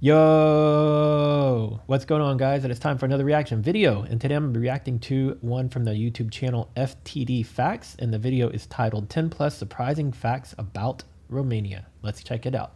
Yo, what's going on, guys? It is time for another reaction video, and today I'm reacting to one from the YouTube channel FTD Facts, and the video is titled 10 plus surprising facts about Romania. Let's check it out.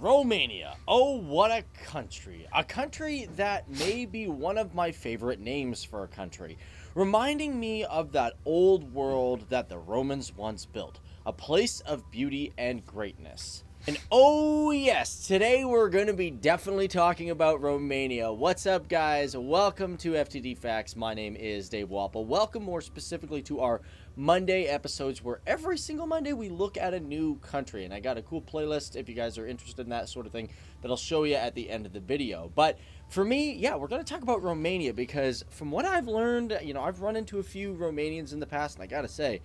Romania. Oh, what a country. A country that may be one of my favorite names for a country, reminding me of that old world that the Romans once built, a place of beauty and greatness. And oh yes, today we're going to be definitely talking about Romania. What's up, guys? Welcome to FTD Facts. My name is Dave Walpole. Welcome more specifically to our Monday episodes, where every single Monday we look at a new country. And I got a cool playlist if you guys are interested in that sort of thing that I'll show you at the end of the video. But for me, yeah, we're going to talk about Romania because from what I've learned, I've run into a few Romanians in the past, and I got to say,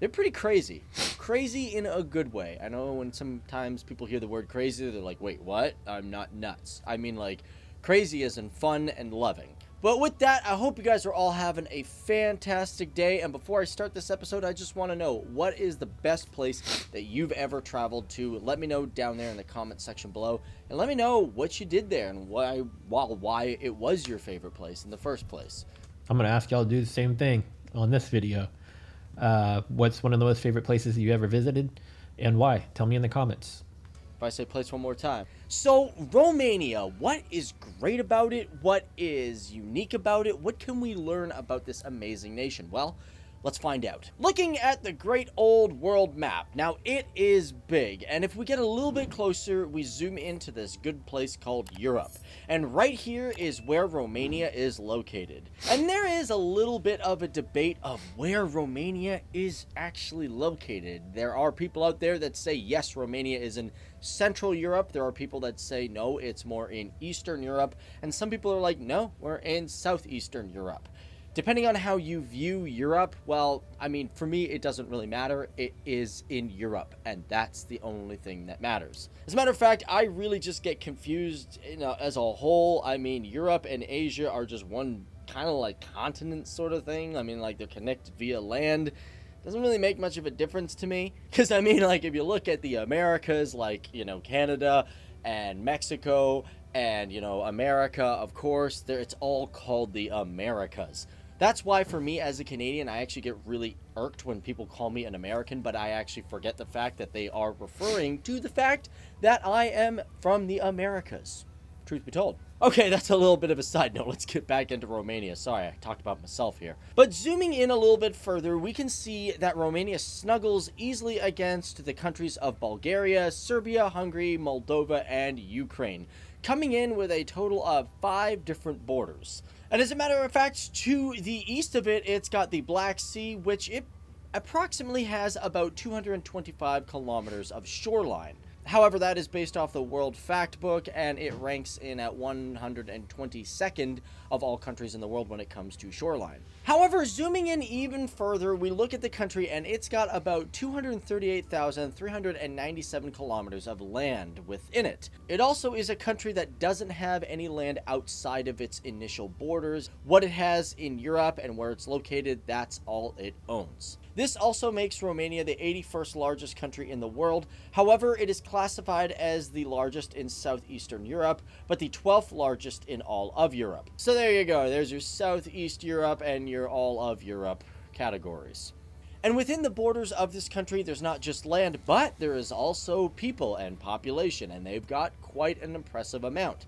they're pretty crazy. Crazy in a good way. I know when sometimes people hear the word crazy, they're like, wait, what? I'm not nuts. I mean, like, crazy as in fun and loving. But with that, I hope you guys are all having a fantastic day. And before I start this episode, I just want to know, what is the best place that you've ever traveled to? Let me know down there in the comment section below. And let me know what you did there and why it was your favorite place in the first place. I'm going to ask y'all to do the same thing on this video. What's one of the most favorite places you ever visited and why? Tell me in the comments. If I say place one more time. So, Romania, what is great about it? What is unique about it? What can we learn about this amazing nation? Well, let's find out. Looking at the great old world map. Now, it is big, and if we get a little bit closer, we zoom into this good place called Europe. And right here is where Romania is located. And there is a little bit of a debate of where Romania is actually located. There are people out there that say, yes, Romania is in Central Europe. There are people that say, no, it's more in Eastern Europe. And some people are like, no, we're in Southeastern Europe. Depending on how you view Europe, well, I mean, for me, it doesn't really matter. It is in Europe, and that's the only thing that matters. As a matter of fact, I really just get confused, as a whole. I mean, Europe and Asia are just one kind of like continent sort of thing. I mean, like, they're connected via land. Doesn't really make much of a difference to me. Because, I mean, like, if you look at the Americas, like, Canada and Mexico and, America, of course, it's all called the Americas. That's why, for me as a Canadian, I actually get really irked when people call me an American, but I actually forget the fact that they are referring to the fact that I am from the Americas. Truth be told. Okay, that's a little bit of a side note. Let's get back into Romania. Sorry, I talked about myself here. But zooming in a little bit further, we can see that Romania snuggles easily against the countries of Bulgaria, Serbia, Hungary, Moldova, and Ukraine, coming in with a total of 5 different borders. And as a matter of fact, to the east of it, it's got the Black Sea, which it approximately has about 225 kilometers of shoreline. However, that is based off the World Factbook, and it ranks in at 122nd of all countries in the world when it comes to shoreline. However, zooming in even further, we look at the country, and it's got about 238,397 kilometers of land within it. It also is a country that doesn't have any land outside of its initial borders. What it has in Europe and where it's located, that's all it owns. This also makes Romania the 81st largest country in the world. However, it is classified as the largest in Southeastern Europe, but the 12th largest in all of Europe. So there you go. There's your Southeast Europe and your all of Europe categories. And within the borders of this country, there's not just land, but there is also people and population, and they've got quite an impressive amount.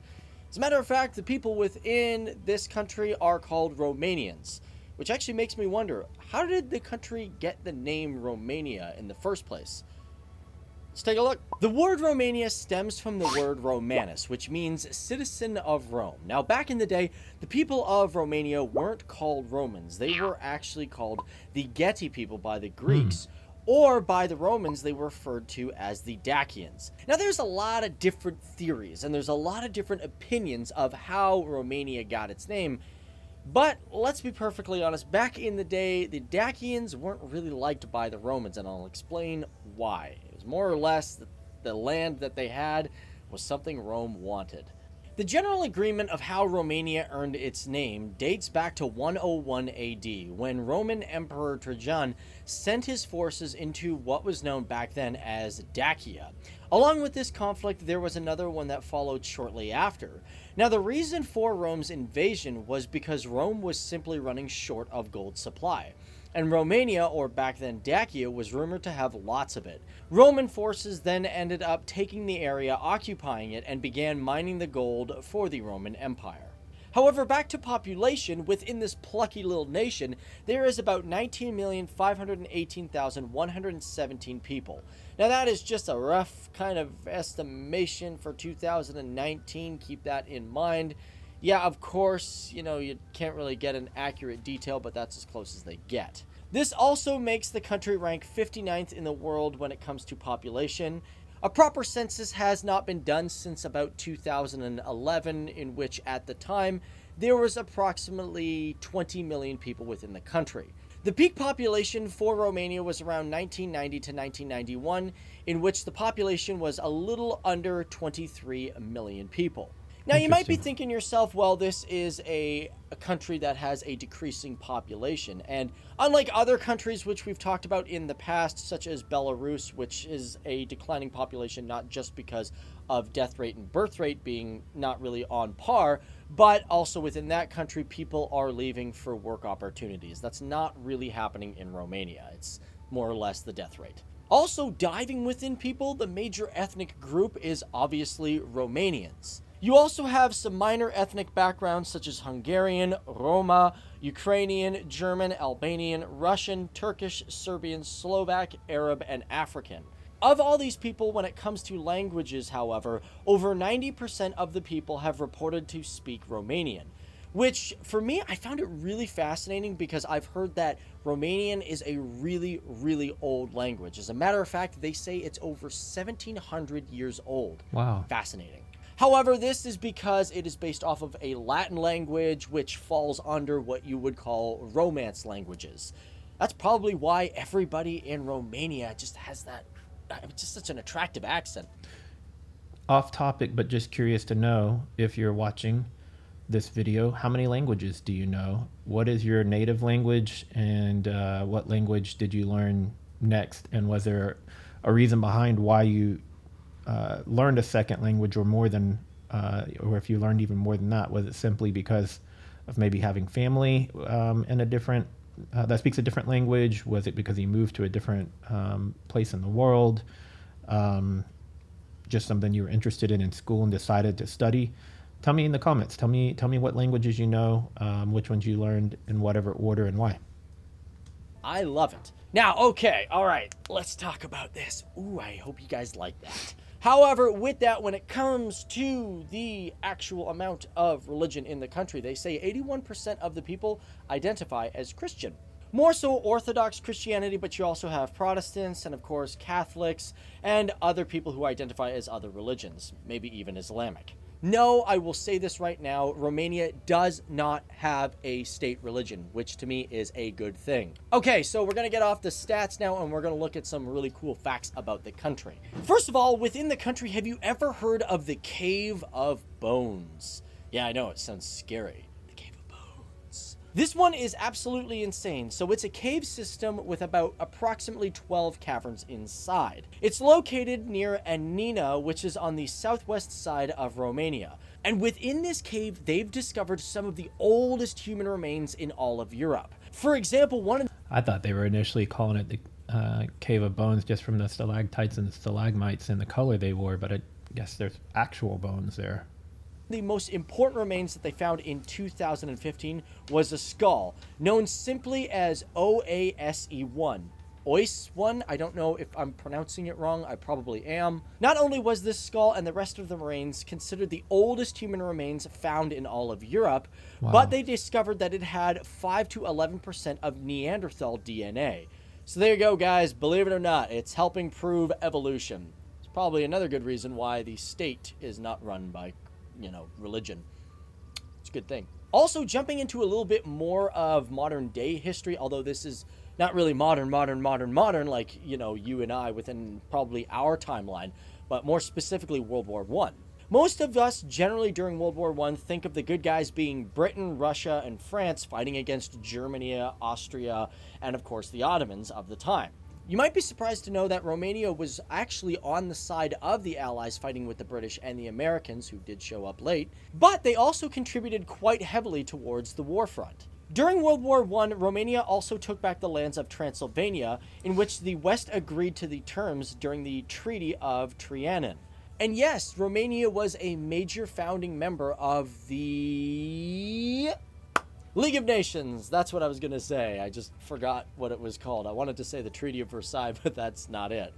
As a matter of fact, the people within this country are called Romanians, which actually makes me wonder, how did the country get the name Romania in the first place? Let's take a look. The word Romania stems from the word Romanus, which means citizen of Rome. Now, back in the day, the people of Romania weren't called Romans. They were actually called the Geti people by the Greeks. Or by the Romans, they were referred to as the Dacians. Now, there's a lot of different theories, and there's a lot of different opinions of how Romania got its name. But let's be perfectly honest, back in the day, the Dacians weren't really liked by the Romans, and I'll explain why. It was more or less the land that they had was something Rome wanted. The general agreement of how Romania earned its name dates back to 101 AD, when Roman Emperor Trajan sent his forces into what was known back then as Dacia. Along with this conflict, there was another one that followed shortly after. Now, the reason for Rome's invasion was because Rome was simply running short of gold supply. And Romania, or back then Dacia, was rumored to have lots of it. Roman forces then ended up taking the area, occupying it, and began mining the gold for the Roman Empire. However, back to population, within this plucky little nation, there is about 19,518,117 people. Now that is just a rough kind of estimation for 2019, keep that in mind. Yeah, of course, you can't really get an accurate detail, but that's as close as they get. This also makes the country rank 59th in the world when it comes to population. A proper census has not been done since about 2011, in which at the time there was approximately 20 million people within the country. The peak population for Romania was around 1990 to 1991, in which the population was a little under 23 million people. Now, you might be thinking to yourself, well, this is a country that has a decreasing population. And unlike other countries which we've talked about in the past, such as Belarus, which is a declining population not just because of death rate and birth rate being not really on par, but also within that country, people are leaving for work opportunities. That's not really happening in Romania. It's more or less the death rate. Also, diving within people, the major ethnic group is obviously Romanians. You also have some minor ethnic backgrounds such as Hungarian, Roma, Ukrainian, German, Albanian, Russian, Turkish, Serbian, Slovak, Arab, and African. Of all these people, when it comes to languages, however, over 90% of the people have reported to speak Romanian, which for me, I found it really fascinating because I've heard that Romanian is a really, really old language. As a matter of fact, they say it's over 1,700 years old. Wow. Fascinating. However, this is because it is based off of a Latin language, which falls under what you would call Romance languages. That's probably why everybody in Romania just has that, just such an attractive accent. Off topic, but just curious to know, if you're watching this video, how many languages do you know? What is your native language, and what language did you learn next? And was there a reason behind why you learned a second language, or more than, or if you learned even more than that? Was it simply because of maybe having family in a different, that speaks a different language? Was it because you moved to a different place in the world? Just something you were interested in school and decided to study? Tell me in the comments. Tell me what languages you know, which ones you learned, in whatever order, and why. I love it. Now, okay, all right, let's talk about this. Ooh, I hope you guys like that. However, with that, when it comes to the actual amount of religion in the country, they say 81% of the people identify as Christian. More so Orthodox Christianity, but you also have Protestants and, of course, Catholics and other people who identify as other religions, maybe even Islamic. No, I will say this right now, Romania does not have a state religion, which to me is a good thing. Okay, so we're going to get off the stats now, and we're going to look at some really cool facts about the country. First of all, within the country, have you ever heard of the Cave of Bones? Yeah, I know, it sounds scary. The Cave of Bones. This one is absolutely insane. So it's a cave system with about approximately 12 caverns inside. It's located near Anina, which is on the southwest side of Romania. And within this cave, they've discovered some of the oldest human remains in all of Europe. For example, I thought they were initially calling it the Cave of Bones just from the stalactites and the stalagmites and the color they wore, but I guess there's actual bones there. The most important remains that they found in 2015 was a skull, known simply as OASE-1. OASE-1, I don't know if I'm pronouncing it wrong, I probably am. Not only was this skull and the rest of the remains considered the oldest human remains found in all of Europe, wow, but they discovered that it had 5 to 11% of Neanderthal DNA. So there you go, guys, believe it or not, it's helping prove evolution. It's probably another good reason why the state is not run by religion. It's a good thing. Also, jumping into a little bit more of modern day history, although this is not really modern like, you and I within probably our timeline, but more specifically World War I. Most of us generally during World War I think of the good guys being Britain, Russia, and France fighting against Germany, Austria, and of course the Ottomans of the time. You might be surprised to know that Romania was actually on the side of the Allies fighting with the British and the Americans, who did show up late, but they also contributed quite heavily towards the war front. During World War I, Romania also took back the lands of Transylvania, in which the West agreed to the terms during the Treaty of Trianon. And yes, Romania was a major founding member of the League of Nations. That's what I was going to say. I just forgot what it was called. I wanted to say the Treaty of Versailles, but that's not it.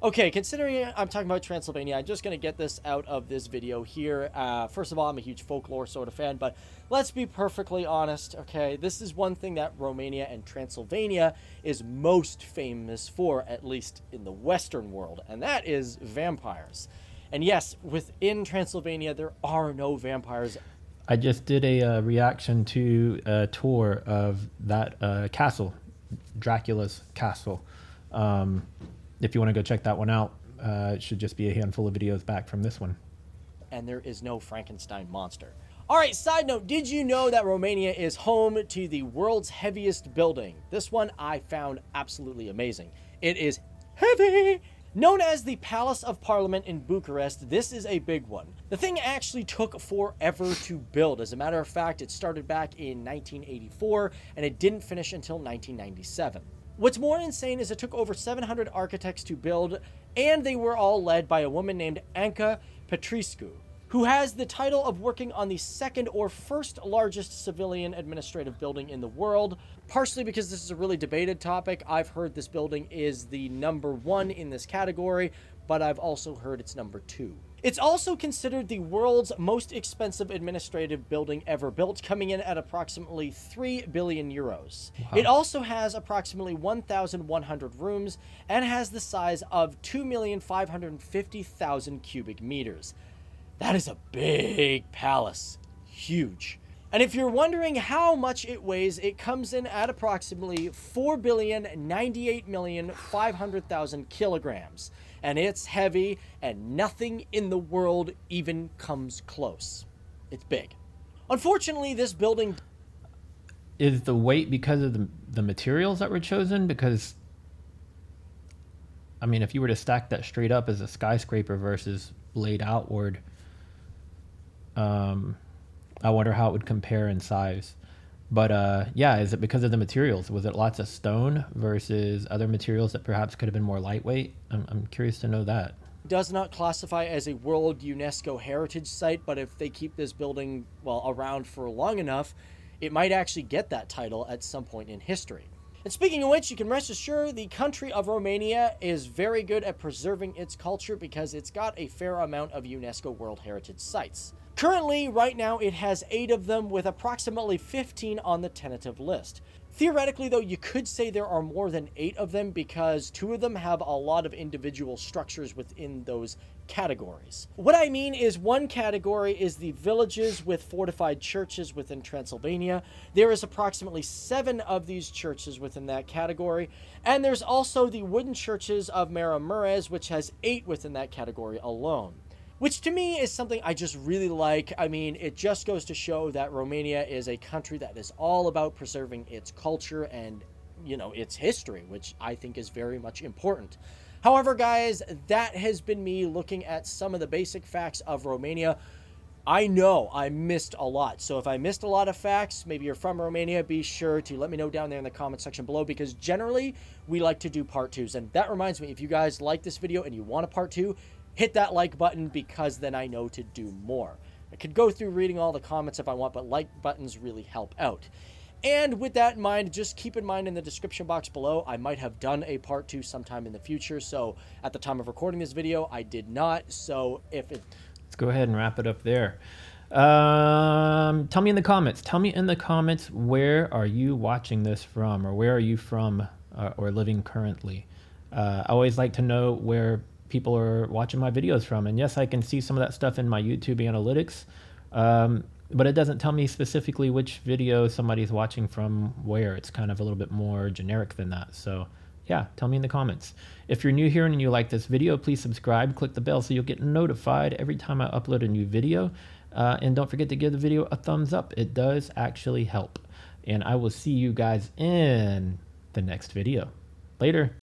Okay, considering I'm talking about Transylvania, I'm just going to get this out of this video here. First of all, I'm a huge folklore sort of fan, but let's be perfectly honest, okay? This is one thing that Romania and Transylvania is most famous for, at least in the Western world, and that is vampires. And yes, within Transylvania, there are no vampires. I just did a reaction to a tour of that castle, Dracula's castle. If you want to go check that one out, it should just be a handful of videos back from this one. And there is no Frankenstein monster. All right, side note, did you know that Romania is home to the world's heaviest building? This one I found absolutely amazing. It is heavy. Known as the Palace of Parliament in Bucharest, this is a big one. The thing actually took forever to build. As a matter of fact, it started back in 1984 and it didn't finish until 1997. What's more insane is it took over 700 architects to build, and they were all led by a woman named Anca Petrescu, who has the title of working on the second or first largest civilian administrative building in the world. Partially because this is a really debated topic, I've heard this building is the #1 in this category, but I've also heard it's #2. It's also considered the world's most expensive administrative building ever built, coming in at approximately 3 billion euros. Wow. It also has approximately 1,100 rooms and has the size of 2,550,000 cubic meters. That is a big palace. Huge. And if you're wondering how much it weighs, it comes in at approximately 4,098,500,000 kilograms. And it's heavy, and nothing in the world even comes close. It's big. Unfortunately, this building... Is the weight because of the materials that were chosen? Because, I mean, if you were to stack that straight up as a skyscraper versus laid outward, I wonder how it would compare in size. But yeah, is it because of the materials? Was it lots of stone versus other materials that perhaps could have been more lightweight? I'm curious to know that. Does not classify as a World UNESCO Heritage Site, but if they keep this building, well, around for long enough, it might actually get that title at some point in history. And speaking of which, you can rest assured the country of Romania is very good at preserving its culture because it's got a fair amount of UNESCO World Heritage Sites. Currently, right now, it has 8 of them with approximately 15 on the tentative list. Theoretically, though, you could say there are more than 8 of them because 2 of them have a lot of individual structures within those categories. What I mean is one category is the villages with fortified churches within Transylvania. There is approximately 7 of these churches within that category. And there's also the wooden churches of Maramureș, which has 8 within that category alone. Which to me is something I just really like. I mean, it just goes to show that Romania is a country that is all about preserving its culture and, you know, its history, which I think is very much important. However, guys, that has been me looking at some of the basic facts of Romania. I know I missed a lot, so if I missed a lot of facts, maybe you're from Romania, be sure to let me know down there in the comment section below, because generally we like to do part 2s. And that reminds me, if you guys like this video and you want a part 2, hit that like button, because then I know to do more. I could go through reading all the comments if I want, but like buttons really help out. And with that in mind, just keep in mind in the description box below, I might have done a part 2 sometime in the future. So at the time of recording this video, I did not. So if it... Let's go ahead and wrap it up there. Tell me in the comments. Tell me in the comments, where are you watching this from, or where are you from or living currently? I always like to know where people are watching my videos from. And yes, I can see some of that stuff in my YouTube analytics, but it doesn't tell me specifically which video somebody's watching from where. It's kind of a little bit more generic than that. So Yeah, tell me in the comments. If you're new here and you like this video, please subscribe, click the bell so you'll get notified every time I upload a new video. And don't forget to give the video a thumbs up. It does actually help. And I will see you guys in the next video. Later.